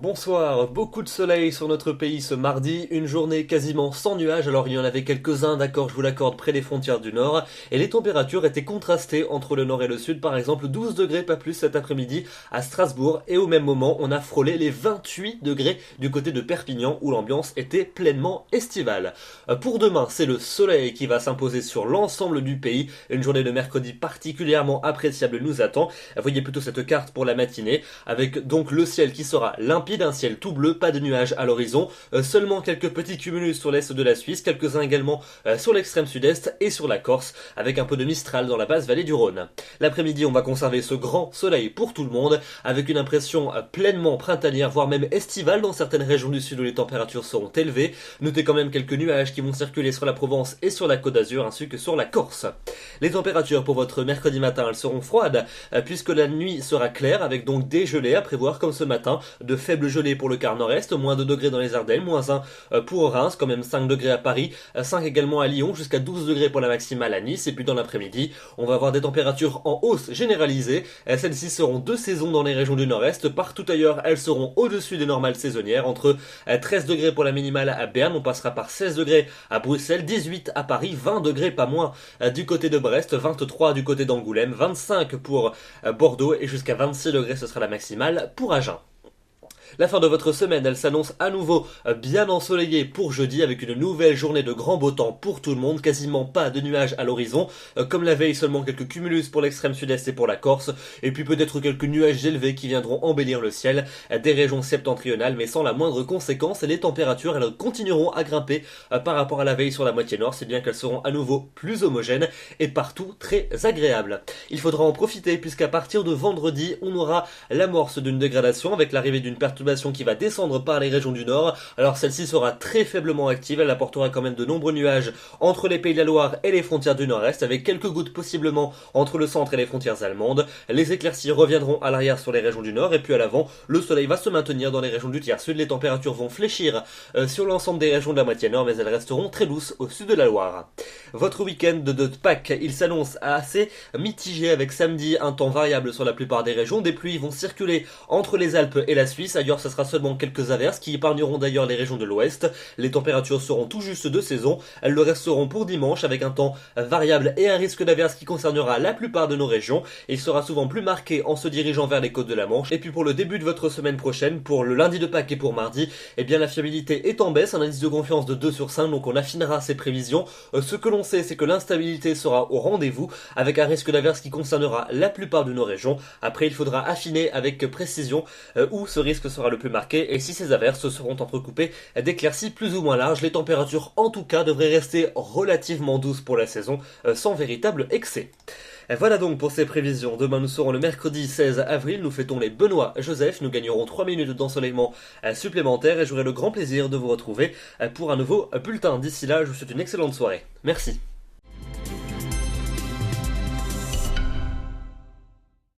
Bonsoir, beaucoup de soleil sur notre pays ce mardi, une journée quasiment sans nuages, alors il y en avait quelques-uns, d'accord, je vous l'accorde, près des frontières du nord, et les températures étaient contrastées entre le nord et le sud, par exemple 12 degrés pas plus cet après-midi à Strasbourg, et au même moment on a frôlé les 28 degrés du côté de Perpignan où l'ambiance était pleinement estivale. Pour demain, c'est le soleil qui va s'imposer sur l'ensemble du pays, une journée de mercredi particulièrement appréciable nous attend, voyez plutôt cette carte pour la matinée, avec donc le ciel qui sera limpide, un ciel tout bleu, pas de nuages à l'horizon, seulement quelques petits cumulus sur l'est de la Suisse, quelques-uns également sur l'extrême sud-est et sur la Corse, avec un peu de mistral dans la basse vallée du Rhône. L'après-midi, on va conserver ce grand soleil pour tout le monde, avec une impression pleinement printanière, voire même estivale dans certaines régions du sud où les températures seront élevées. Notez quand même quelques nuages qui vont circuler sur la Provence et sur la Côte d'Azur, ainsi que sur la Corse. Les températures pour votre mercredi matin, elles seront froides, puisque la nuit sera claire, avec donc des gelées à prévoir comme ce matin, de faibles gelées pour le quart nord-est, moins 2 degrés dans les Ardennes, moins 1 pour Reims, quand même 5 degrés à Paris, 5 également à Lyon, jusqu'à 12 degrés pour la maximale à Nice, et puis dans l'après-midi, on va avoir des températures en hausse généralisée, celles-ci seront de saison dans les régions du nord-est, partout ailleurs elles seront au-dessus des normales saisonnières, entre 13 degrés pour la minimale à Berne, on passera par 16 degrés à Bruxelles, 18 à Paris, 20 degrés pas moins du côté de Brest, 23 du côté d'Angoulême, 25 pour Bordeaux, et jusqu'à 26 degrés ce sera la maximale pour Agen. La fin de votre semaine, elle s'annonce à nouveau bien ensoleillée pour jeudi avec une nouvelle journée de grand beau temps pour tout le monde, quasiment pas de nuages à l'horizon, comme la veille seulement quelques cumulus pour l'extrême sud-est et pour la Corse, et puis peut-être quelques nuages élevés qui viendront embellir le ciel des régions septentrionales, mais sans la moindre conséquence, et les températures elles continueront à grimper par rapport à la veille sur la moitié nord, c'est bien qu'elles seront à nouveau plus homogènes et partout très agréables. Il faudra en profiter puisqu'à partir de vendredi, on aura l'amorce d'une dégradation avec l'arrivée d'une perturbation qui va descendre par les régions du nord. Alors celle-ci sera très faiblement active, elle apportera quand même de nombreux nuages entre les Pays de la Loire et les frontières du nord-est, avec quelques gouttes possiblement entre le centre et les frontières allemandes. Les éclaircies reviendront à l'arrière sur les régions du nord, et puis à l'avant, le soleil va se maintenir dans les régions du tiers sud. Les températures vont fléchir sur l'ensemble des régions de la moitié nord, mais elles resteront très douces au sud de la Loire. Votre week-end de Pâques, il s'annonce assez mitigé, avec samedi un temps variable sur la plupart des régions. Des pluies vont circuler entre les Alpes et la Suisse, ailleurs ça sera seulement quelques averses qui épargneront d'ailleurs les régions de l'ouest. Les températures seront tout juste de saison, elles le resteront pour dimanche avec un temps variable et un risque d'averse qui concernera la plupart de nos régions. Il sera souvent plus marqué en se dirigeant vers les côtes de la Manche. Et puis pour le début de votre semaine prochaine, pour le lundi de Pâques et pour mardi, eh bien la fiabilité est en baisse, un indice de confiance de 2 sur 5, donc on affinera ces prévisions. Ce que l'on sait, c'est que l'instabilité sera au rendez-vous, avec un risque d'averse qui concernera la plupart de nos régions. Après, il faudra affiner avec précision où ce risque sera le plus marqué, et si ces averses seront entrecoupées d'éclaircies plus ou moins larges. Les températures en tout cas devraient rester relativement douces pour la saison, sans véritable excès. Voilà donc pour ces prévisions. Demain nous serons le mercredi 16 avril, nous fêtons les Benoît Joseph, nous gagnerons 3 minutes d'ensoleillement supplémentaire, et j'aurai le grand plaisir de vous retrouver pour un nouveau bulletin. D'ici là, je vous souhaite une excellente soirée. Merci.